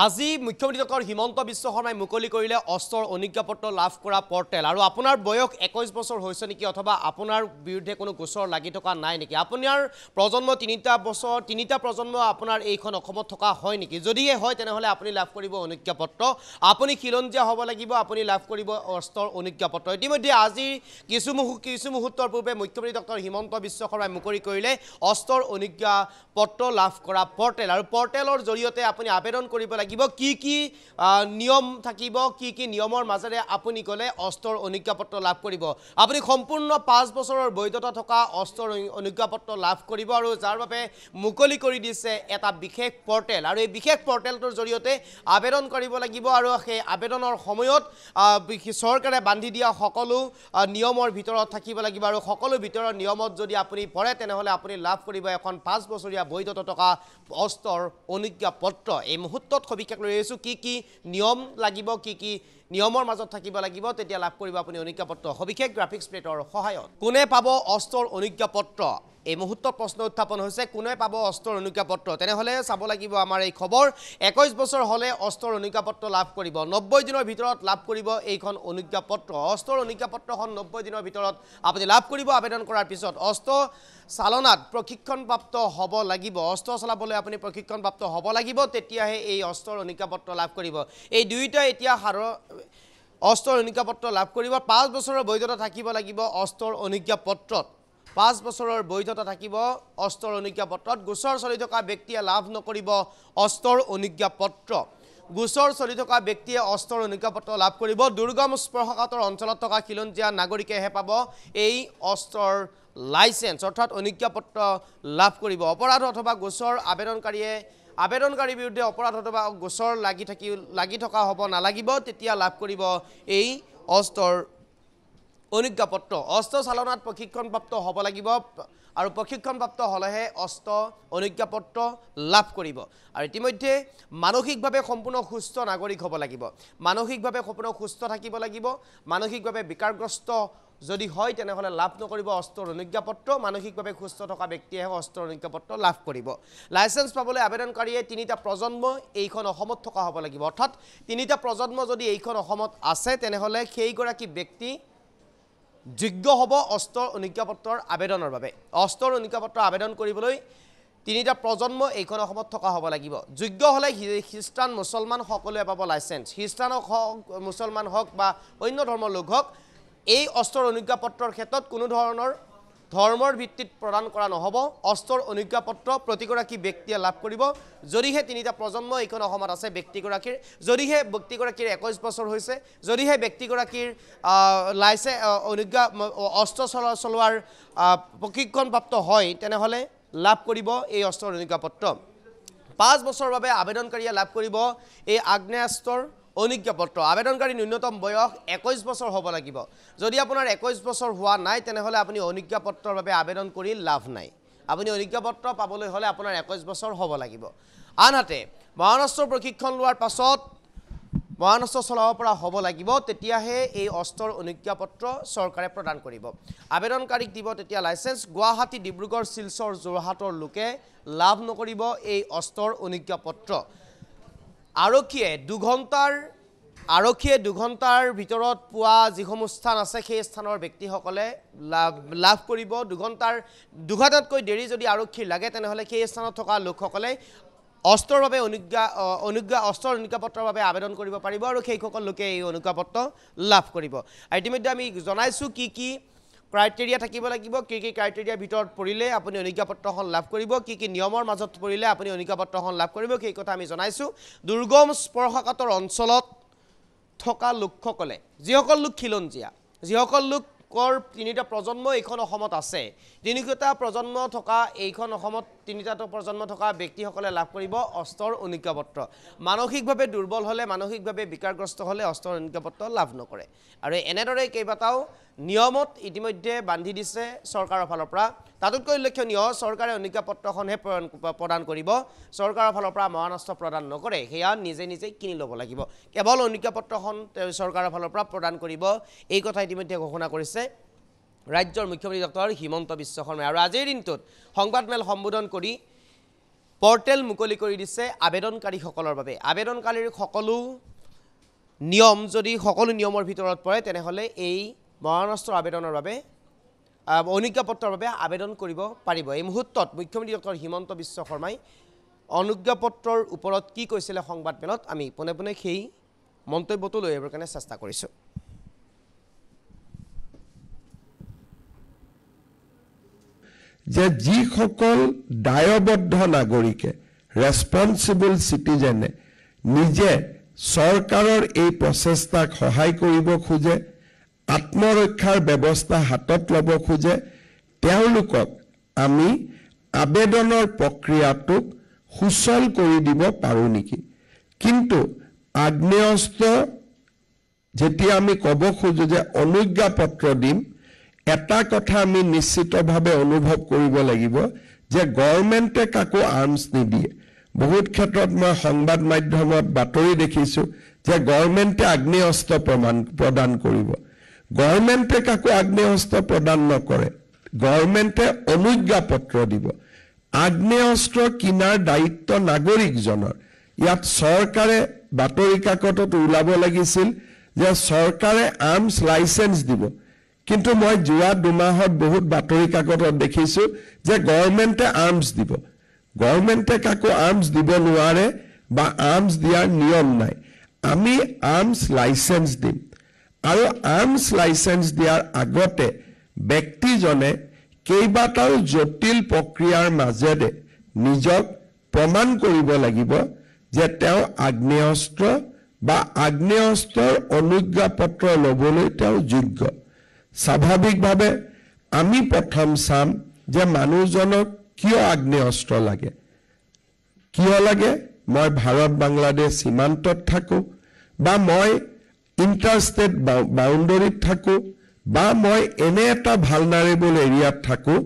আজি মুখ্যমন্ত্ৰী ডক্টৰ হিমন্ত বিশ্ব শৰ্মাই মুকলি কৰিলে অস্ত্ৰৰ অনুজ্ঞাপত্ৰ লাভ কৰা পৰ্টেল আৰু আপোনাৰ বয়স 21 বছৰ হৈছে নেকি অথবা আপোনাৰ বিৰুদ্ধে কোনো গোচৰ লাগি থকা নাই নেকি আপোনাৰ প্ৰজন্ম তিনিটা প্ৰজন্ম আপোনাৰ এইখন অসমত থকা হয় নেকি যদিহে হয় তেনেহলে আপুনি লাভ কৰিব অনুজ্ঞাপত্ৰ আপুনি খিলঞ্জীয়া হ'ব লাগিব আপুনি লাভ কৰিব অস্ত্ৰৰ অনুজ্ঞাপত্ৰ ইতিমধ্যে আজি কিছু মুহূৰ্তৰ পূৰ্বে মুখ্যমন্ত্ৰী ডক্টৰ হিমন্ত বিশ্ব শৰ্মাই মুকলি কৰিলে অস্ত্ৰৰ অনুজ্ঞাপত্ৰ লাভ কৰা পৰ্টেল আৰু পৰ্টেলৰ জৰিয়তে আপুনি আবেদন কৰিব লাগিব কি নিয়ম থাকিব কি নিয়মৰ মাজেৰে আপুনি গলে অস্ত্ৰৰ অনুজ্ঞাপত্ৰ লাভ কৰিব আপুনি সম্পূৰ্ণ 5 বছৰৰ বৈধতা থকা অস্ত্ৰৰ অনুজ্ঞাপত্ৰ লাভ কৰিব আৰু যাৰ বাবে মুকলি কৰি দিছে এটা বিশেষ পৰ্টেল আৰু এই বিশেষ পৰ্টেলটোৰ জৰিয়তে আবেদন কৰিব লাগিব আৰু সেই আবেদনৰ সময়ত চৰকাৰে বান্ধি দিয়া সকলো নিয়মৰ ভিতৰত থাকিব লাগিব আৰু সকলো ভিতৰৰ নিয়মত যদি আপুনি পৰে তেনেহলে আপুনি লাভ কৰিব এখন 5 বছৰীয়া বৈধতা থকা অস্ত্ৰৰ অনুজ্ঞাপত্ৰ এই মুহূৰ্তত সবিশেষ লৈ আছো কি নিয়ম লাগিব কি নিয়মৰ মাজত থাকিব লাগিব তেতিয়া লাভ কৰিব আপুনি অনুজ্ঞাপত্ৰ সবিশেষ গ্ৰাফিক্স প্লেটৰ সহায়ত কোনে পাব অস্ত্ৰৰ অনুজ্ঞাপত্ৰ এই মুহূৰ্তত প্ৰশ্ন উত্থাপন হৈছে কোনে পাব অস্ত্ৰৰ অনুজ্ঞাপত্ৰ তেনেহলে চাব লাগিব আমাৰ এই খবৰ 21 বছৰ হলে অস্ত্ৰৰ অনুজ্ঞাপত্ৰ লাভ কৰিব 90 দিনৰ ভিতৰত লাভ কৰিব এইখন অনুজ্ঞাপত্ৰ অস্ত্ৰৰ অনুজ্ঞাপত্ৰখন 90 দিনৰ ভিতৰত আপুনি লাভ কৰিব আবেদন কৰাৰ পিছত অস্ত্ৰ চালনাত প্ৰশিক্ষণপ্ৰাপ্ত হ'ব লাগিব অস্ত্ৰ চলাবলৈ আপুনি প্ৰশিক্ষণপ্ৰাপ্ত হ'ব লাগিব তেতিয়াহে এই অস্ত্ৰৰ অনুজ্ঞাপত্ৰ লাভ কৰিব এই দুইটা এতিয়া অস্ত্ৰৰ অনুজ্ঞাপত্ৰ লাভ কৰিব 5 বছৰৰ বৈধতা থাকিব লাগিব অস্ত্ৰৰ অনুজ্ঞাপত্ৰত 5 বছৰৰ বৈধতা থাকিব অস্ত্ৰৰ অনুজ্ঞাপত্ৰত গোচৰ চলি থকা ব্যক্তিয়ে লাভ নকৰিব অস্ত্ৰৰ অনুজ্ঞাপত্ৰ গোচৰ চলি থকা ব্যক্তিয়ে অস্ত্ৰৰ অনুজ্ঞাপত্ৰ লাভ কৰিব দুৰ্গম স্পৰ্শকাতৰ অঞ্চলত থকা খিলঞ্জীয়া নাগৰিকেহে পাব এই অস্ত্ৰৰ লাইসেন্স অৰ্থাৎ অনুজ্ঞাপত্ৰ লাভ কৰিব অপৰাধ অথবা গোচৰ আবেদনকাৰী বিৰুদ্ধে অপৰাধ অথবা গোচৰ লাগি থকা হ'ব নালাগিব তেতিয়া লাভ কৰিব এই অস্ত্ৰৰ অনুজ্ঞাপত্ৰ অস্ত্ৰ চালনাত প্ৰশিক্ষণপ্ৰাপ্ত হ'ব লাগিব আৰু প্ৰশিক্ষণপ্ৰাপ্ত হলেহে অস্ত্ৰ অনুজ্ঞাপত্ৰ লাভ কৰিব আৰু ইতিমধ্যে মানসিকভাৱে সম্পূৰ্ণ সুস্থ নাগৰিক হ'ব লাগিব মানসিকভাৱে সম্পূৰ্ণ সুস্থ থাকিব লাগিব মানসিকভাৱে বিকাৰগ্ৰস্ত যদি হয় তেনেহলে লাভ নকৰিব অস্ত্ৰৰ অনুজ্ঞাপত্ৰ মানসিকভাৱে সুস্থ থকা ব্যক্তিয়েহে অস্ত্ৰৰ অনুজ্ঞাপত্ৰ লাভ কৰিব লাইসেন্স পাবলৈ আবেদনকাৰীয়ে তিনিটা প্ৰজন্ম এইখন অসমত থকা হ'ব লাগিব অৰ্থাৎ তিনিটা প্ৰজন্ম যদি এইখন অসমত আছে তেনেহলে সেইগৰাকী ব্যক্তি যোগ্য হ'ব অস্ত্ৰৰ অনুজ্ঞাপত্ৰৰ আবেদনৰ বাবে অস্ত্ৰৰ অনুজ্ঞাপত্ৰ আবেদন কৰিবলৈ তিনিটা প্ৰজন্ম এইখন অসমত থকা হ'ব লাগিব যোগ্য হলে খ্ৰীষ্টান মুছলমান সকলোৱে পাব লাইসেন্স খ্ৰীষ্টান হওক মুছলমান হওক বা অন্য ধৰ্মৰ লোক হওক এই অস্ত্ৰৰ অনুজ্ঞাপত্ৰৰ ক্ষেত্ৰত কোনো ধৰণৰ ধৰ্মৰ ভিত্তিত প্ৰদান কৰা নহব অস্ত্ৰৰ অনুজ্ঞাপত্ৰ প্ৰতিগৰাকী ব্যক্তিয়ে লাভ কৰিব যদিহে তিনিটা প্ৰজন্ম এইখন অসমত আছে ব্যক্তিগৰাকীৰ যদিহে ব্যক্তিগৰাকীৰ 21 বছৰ হৈছে যদিহে ব্যক্তিগৰাকীৰ অস্ত্ৰ চলোৱাৰ প্ৰশিক্ষণপ্ৰাপ্ত হয় তেনেহলে লাভ কৰিব এই অস্ত্ৰৰ অনুজ্ঞাপত্ৰ 5 বছৰৰ বাবে আবেদনকাৰীয়ে লাভ কৰিব এই আগ্নেয়াস্ত্ৰৰ অনুজ্ঞাপত্ৰ আবেদনকাৰী ন্যূনতম বয়স 21 বছৰ হ'ব লাগিব যদি আপোনাৰ 21 বছৰ হোৱা নাই তেনেহলে আপুনি অনুজ্ঞাপত্ৰৰ বাবে আবেদন কৰি লাভ নাই আপুনি অনুজ্ঞাপত্ৰ পাবলৈ হলে আপোনাৰ 21 বছৰ হ'ব লাগিব আনহাতে মহানস্ত্ৰৰ প্ৰশিক্ষণ লোৱাৰ পাছত মহানস্ত্ৰ চলাব পৰা হ'ব লাগিব তেতিয়াহে এই অস্ত্ৰৰ অনুজ্ঞাপত্ৰ চৰকাৰে প্ৰদান কৰিব আবেদনকাৰীক দিব তেতিয়া লাইসেন্স গুৱাহাটী ডিব্ৰুগড় শিলচৰ যোৰহাটৰ লোকে লাভ নকৰিব এই অস্ত্ৰৰ অনুজ্ঞাপত্ৰ আৰক্ষীয়ে 2 ঘণ্টাৰ ভিতৰত পোৱা যিসমূহ স্থান আছে সেই স্থানৰ ব্যক্তিসকলে লাভ কৰিব 2 ঘণ্টাতকৈ দেৰি যদি আৰক্ষীৰ লাগে তেনেহলে সেই স্থানত থকা লোকসকলে অস্ত্ৰৰ বাবে অস্ত্ৰৰ অনুজ্ঞাপত্ৰৰ বাবে আবেদন কৰিব পাৰিব আৰু সেইসকল লোকে এই অনুজ্ঞাপত্ৰ লাভ কৰিব ইতিমধ্যে আমি জনাইছো কি ক্ৰাইটেৰিয়া থাকিব লাগিব কি ক্ৰাইটেৰিয়াৰ ভিতৰত পৰিলে আপুনি অনুজ্ঞাপত্ৰখন লাভ কৰিব কি নিয়মৰ মাজত পৰিলে আপুনি অনুজ্ঞাপত্ৰখন লাভ কৰিব সেই কথা আমি জনাইছো দুৰ্গম স্পৰ্শকাতৰ অঞ্চলত থকা লোকসকলে যিসকল লোক খিলঞ্জীয়া যিসকল লোকৰ তিনিটা প্ৰজন্ম এইখন অসমত আছে তিনিটা প্ৰজন্ম থকা এইখন অসমত তিনিটা প্ৰজন্ম থকা ব্যক্তিসকলে লাভ কৰিব অস্ত্ৰৰ অনুজ্ঞাপত্ৰ মানসিকভাৱে দুৰ্বল হলে মানসিকভাৱে বিকাৰগ্ৰস্ত হলে অস্ত্ৰৰ অনুজ্ঞাপত্ৰ লাভ নকৰে আৰু এনেদৰে কেইবাটাও নিয়মত ইতিমধ্যে বান্ধি দিছে চৰকাৰৰ ফালৰ পৰা তাতকৈ উল্লেখনীয় চৰকাৰে অনুজ্ঞাপত্ৰখনহে প্ৰদান কৰিব চৰকাৰৰ ফালৰ পৰা মহানস্ত্ৰ প্ৰদান নকৰে হেয়া নিজে কিনি ল'ব লাগিব কেৱল অনুজ্ঞাপত্ৰখন চৰকাৰৰ ফালৰ পৰা প্ৰদান কৰিব এই কথা ইতিমধ্যে ঘোষণা কৰিছে ৰাজ্যৰ মুখ্যমন্ত্ৰী ডক্টৰ হিমন্ত বিশ্ব শৰ্মাই আৰু আজিৰ দিনটোত সংবাদমেল সম্বোধন কৰি পৰ্টেল মুকলি কৰি দিছে আবেদনকাৰীসকলৰ বাবে আবেদনকাৰীৰ সকলো নিয়ম যদি সকলো নিয়মৰ ভিতৰত পৰে তেনেহলে এই মৰাণস্তৰ আবেদনৰ বাবে অনুজ্ঞাপত্ৰৰ বাবে আবেদন কৰিব পাৰিব এই মুহূৰ্তত মুখ্যমন্ত্ৰী ডক্টৰ হিমন্ত বিশ্ব শৰ্মাই অনুজ্ঞাপত্ৰৰ ওপৰত কি কৈছিলে সংবাদমেলত আমি পুনে পুনে সেই মন্তব্যটো লৈ আহিবৰ কাৰণে চেষ্টা কৰিছোঁ যে যিসকল দায়বদ্ধ নাগৰিকে ৰেসপন্সিবল সিটিজেনে নিজে চৰকাৰৰ এই প্ৰচেষ্টাক সহায় কৰিব খোজে আত্মৰক্ষাৰ ব্যৱস্থা হাতত ল'ব খোজে তেওঁলোকক আমি আবেদনৰ প্ৰক্ৰিয়াটোক সুচল কৰি দিব পাৰো নেকি কিন্তু আগ্নেয়াস্ত্ৰ যেতিয়া আমি ক'ব খোজো যে অনুজ্ঞাপত্ৰ দিম এটা কথা আমি নিশ্চিতভাৱে অনুভৱ কৰিব লাগিব যে গভৰ্ণমেণ্টে কাকো আৰ্মছ নিদিয়ে বহুত ক্ষেত্ৰত মই সংবাদ মাধ্যমত বাতৰি দেখিছো যে গভৰ্ণমেণ্টে আগ্নেয়াস্ত্ৰ প্ৰদান কৰিব গভৰ্ণমেণ্টে কাকো আগ্নেয়াস্ত্ৰ প্ৰদান নকৰে গভৰ্ণমেণ্টে অনুজ্ঞাপত্ৰ দিব আগ্নেয়াস্ত্ৰ কিনাৰ দায়িত্ব নাগৰিকজনৰ ইয়াত চৰকাৰে বাতৰি কাকতত ওলাব লাগিছিল যে চৰকাৰে আৰ্মছ লাইসেন্স দিব কিন্তু মই যোৱা দুমাহত বহুত বাতৰি কাকতত দেখিছো যে গভৰ্ণমেণ্টে আৰ্মছ দিব গভৰ্ণমেণ্টে কাকো আৰ্মছ দিব নোৱাৰে বা আৰ্মছ দিয়াৰ নিয়ম নাই আমি আৰ্মছ লাইসেন্স দিম আৰু আৰ্মছ লাইসেন্স দিয়াৰ আগতে ব্যক্তিজনে কেইবাটাও জটিল প্ৰক্ৰিয়াৰ মাজেৰে নিজক প্ৰমাণ কৰিব লাগিব যে তেওঁ আগ্নেয়াস্ত্ৰ বা আগ্নেয়াস্ত্ৰৰ অনুজ্ঞাপত্ৰ ল'বলৈ তেওঁ যোগ্য স্বাভাৱিকভাৱে আমি প্ৰথম চাম যে মানুহজনক কিয় আগ্নেয়াস্ত্ৰ লাগে কিয় লাগে মই ভাৰত বাংলাদেশ সীমান্তত থাকো বা মই ইণ্টাৰষ্টেট বাউণ্ডাৰীত থাকো বা মই এনে এটা ভালনাৰেবল এৰিয়াত থাকো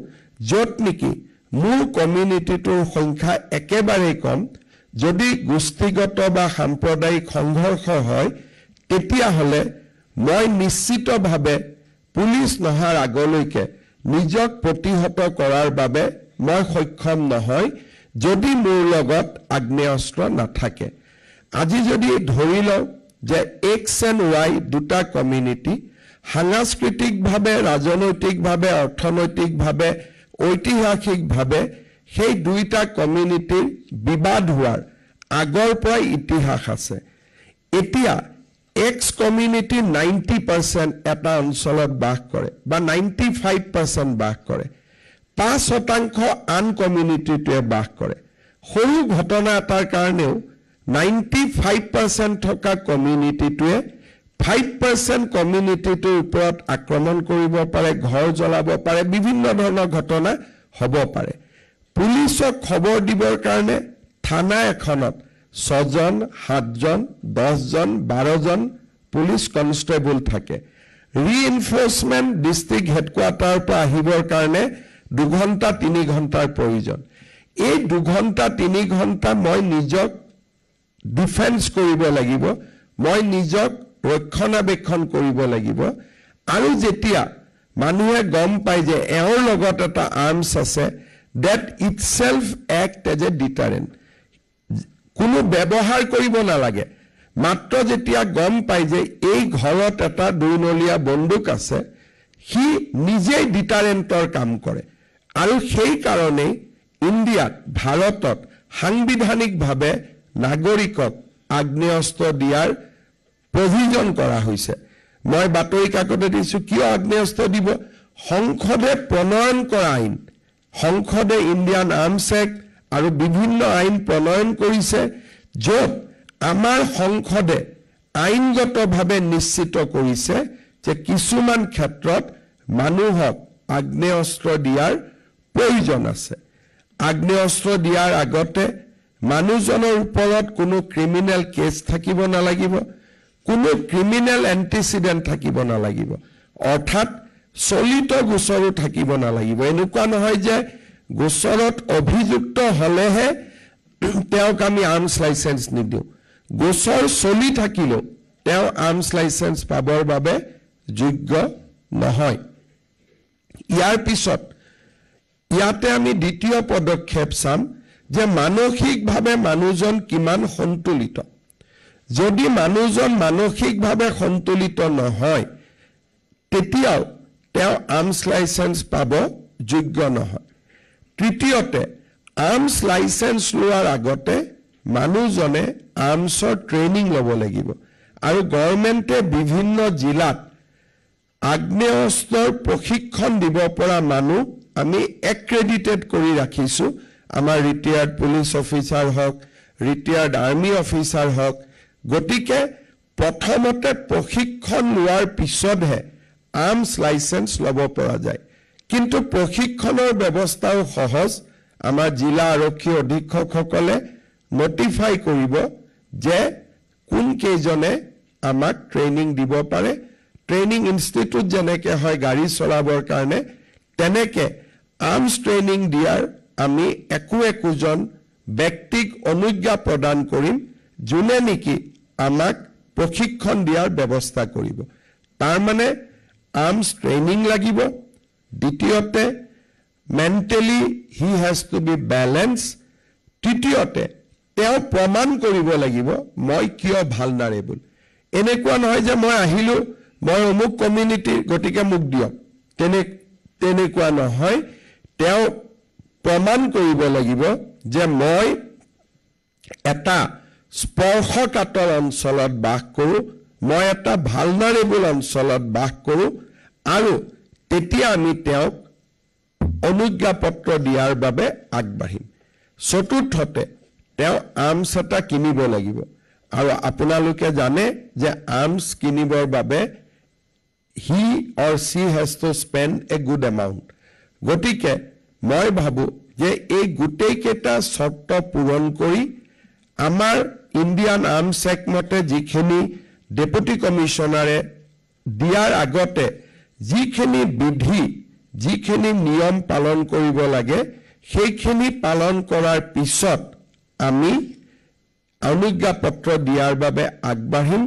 য'ত নেকি মোৰ কমিউনিটিটোৰ সংখ্যা একেবাৰে কম যদি গোষ্ঠীগত বা সাম্প্ৰদায়িক সংঘৰ্ষ হয় তেতিয়াহ'লে মই নিশ্চিতভাৱে পুলিচ নহাৰ আগলৈকে নিজক প্ৰতিহত কৰাৰ বাবে মই সক্ষম নহয় যদি মোৰ লগত আগ্নেয়াস্ত্ৰ নাথাকে আজি যদি ধৰি লওঁ যে এক্স এণ্ড ৱাই দুটা কমিউনিটি সাংস্কৃতিকভাৱে ৰাজনৈতিকভাৱে অৰ্থনৈতিকভাৱে ঐতিহাসিকভাৱে সেই দুইটা কমিউনিটিৰ বিবাদ হোৱাৰ আগৰ পৰা ইতিহাস আছে এতিয়া এক্স কমিউনিটি 90% এটা অঞ্চলত বাস কৰে বা 95% বাস কৰে 5% আন কমিউনিটিটোৱে বাস কৰে সৰু ঘটনা এটাৰ কাৰণেও 95% থকা কমিউনিটিটোৱে 5% কমিউনিটিটোৰ ওপৰত আক্ৰমণ কৰিব পাৰে ঘৰ জ্বলাব পাৰে বিভিন্ন ধৰণৰ ঘটনা হ'ব পাৰে পুলিচক খবৰ দিবৰ কাৰণে থানা এখনত 6 জন 7 জন 10 জন 12 জন পুলিচ কনষ্টেবল থাকে ৰিইনফোৰ্সমেন্ট ডিস্ট্ৰিক্ট হেডকোৱাৰ্টাৰৰ পৰা আহিবৰ কাৰণে 2 ঘণ্টা 3 ঘণ্টাৰ প্ৰয়োজন এই 2 ঘণ্টা 3 ঘণ্টা মই নিজক ডিফেন্স কৰিব লাগিব মই নিজক ৰক্ষণাবেক্ষণ কৰিব লাগিব আৰু যেতিয়া মানুহে গম পায় যে এওঁৰ লগত এটা আৰ্মছ আছে that itself act as a deterrent কোনো ব্যৱহাৰ কৰিব নালাগে মাত্ৰ যেতিয়া গম পায় যে এই ঘৰত এটা দুইনলীয়া বন্দুক আছে হি নিজেই ডিটাৰেণ্টৰ কাম কৰে আৰু সেই কাৰণে ইণ্ডিয়াত ভাৰতত সাংবিধানিকভাৱে নাগৰিকক আগ্নেয়াস্ত্ৰ দিয়াৰ প্ৰভিজন কৰা হৈছে মই বাতৰি কাকতত দিছো কিয় আগ্নেয়াস্ত্ৰ দিব সংসদে প্ৰণয়ন কৰা আইন সংসদে ইণ্ডিয়ান আৰ্মছ এক্ট আৰু বিভিন্ন আইন প্ৰণয়ন কৰিছে য'ত আমাৰ সংসদে আইনগতভাৱে নিশ্চিত কৰিছে যে কিছুমান ক্ষেত্ৰত মানুহক আগ্নেয়াস্ত্ৰ দিয়াৰ প্ৰয়োজন আছে আগ্নেয়াস্ত্ৰ দিয়াৰ আগতে মানুহজনৰ ওপৰত কোনো ক্ৰিমিনেল কেছ থাকিব নালাগিব কোনো ক্ৰিমিনেল এন্টিসিডেন্ট থাকিব নালাগিব অৰ্থাৎ চলিত গোচৰো থাকিব নালাগিব এনেকুৱা নহয় যে গোচৰত অভিযুক্ত হলেহে তেওঁক আমি আৰ্মছ লাইসেন্স নিদিওঁ গোচৰ চলি থাকিলেও তেওঁ আৰ্মছ লাইসেন্স পাবৰ বাবে যোগ্য নহয় ইয়াৰ পিছত ইয়াতে আমি দ্বিতীয় পদক্ষেপ চাম যে মানসিকভাৱে মানুহজন কিমান সন্তুলিত যদি মানুহজন মানসিকভাৱে সন্তুলিত নহয় তেতিয়াও তেওঁ আৰ্মছ লাইসেন্স পাব যোগ্য নহয় তৃতীয়তে আৰ্মছ লাইসেন্স লোৱাৰ আগতে মানুহজনে আৰ্মছৰ ট্ৰেইনিং ল'ব লাগিব আৰু গভৰ্ণমেণ্টে বিভিন্ন জিলাত আগ্নেয়াস্ত্ৰৰ প্ৰশিক্ষণ দিব পৰা মানুহ আমি এক্ৰেডিটেড কৰি ৰাখিছো আমাৰ ৰিটায়াৰ্ড পুলিচ অফিচাৰ হওক ৰিটায়াৰ্ড আৰ্মি অফিচাৰ হওক গতিকে প্ৰথমতে প্ৰশিক্ষণ লোৱাৰ পিছতহে আৰ্মছ লাইসেন্স ল'ব পৰা যায় কিন্তু প্ৰশিক্ষণৰ ব্যৱস্থাও সহজ আমাৰ জিলা আৰক্ষী অধীক্ষকসকলে নটিফাই কৰিব যে কোন কেইজনে আমাক ট্ৰেইনিং দিব পাৰে ট্ৰেইনিং ইনষ্টিটিউট যেনেকৈ হয় গাড়ী চলাবৰ কাৰণে তেনেকৈ আৰ্মছ ট্ৰেইনিং দিয়াৰ আমি একোজন ব্যক্তিক অনুজ্ঞা প্ৰদান কৰিম যোনে নেকি আমাক প্ৰশিক্ষণ দিয়াৰ ব্যৱস্থা কৰিব তাৰ মানে আৰ্মছ ট্ৰেইনিং লাগিব দ্বিতীয়তে mentally he has to be balance তৃতীয়তে তেওঁ প্ৰমাণ কৰিব লাগিব মই কিয় ভালনাৰেবল এনেকুৱা নহয় যে মই আহিলো মই অমুক কমিউনিটি গতিকে মোক দিয়ক তেনেকুৱা নহয় তেওঁ প্ৰমাণ কৰিব লাগিব যে মই এটা স্পৰ্শকাতৰ অঞ্চলত বাস কৰোঁ মই এটা ভালনাৰেবল অঞ্চলত বাস কৰোঁ আৰু তেতিয়া আমি তেওঁক অনুজ্ঞাপত্ৰ দিয়াৰ বাবে আগবাঢ়িম চতুৰ্থতে তেওঁ আৰ্মছ এটা কিনিব লাগিব আৰু আপোনালোকে জানে যে আৰ্মছ কিনিবৰ বাবে he or she has to spend a good amount গতিকে মই ভাবো যে এই গোটেই কেইটা শৰ্ত পূৰণ কৰি আমাৰ ইণ্ডিয়ান আৰ্মছ এক্ট মতে যিখিনি ডেপুটি কমিশনাৰে দিয়াৰ আগতে যিখিনি বিধি যিখিনি নিয়ম পালন কৰিব লাগে সেইখিনি পালন কৰাৰ পিছত আমি অনুজ্ঞাপত্ৰ দিয়াৰ বাবে আগবাঢ়িম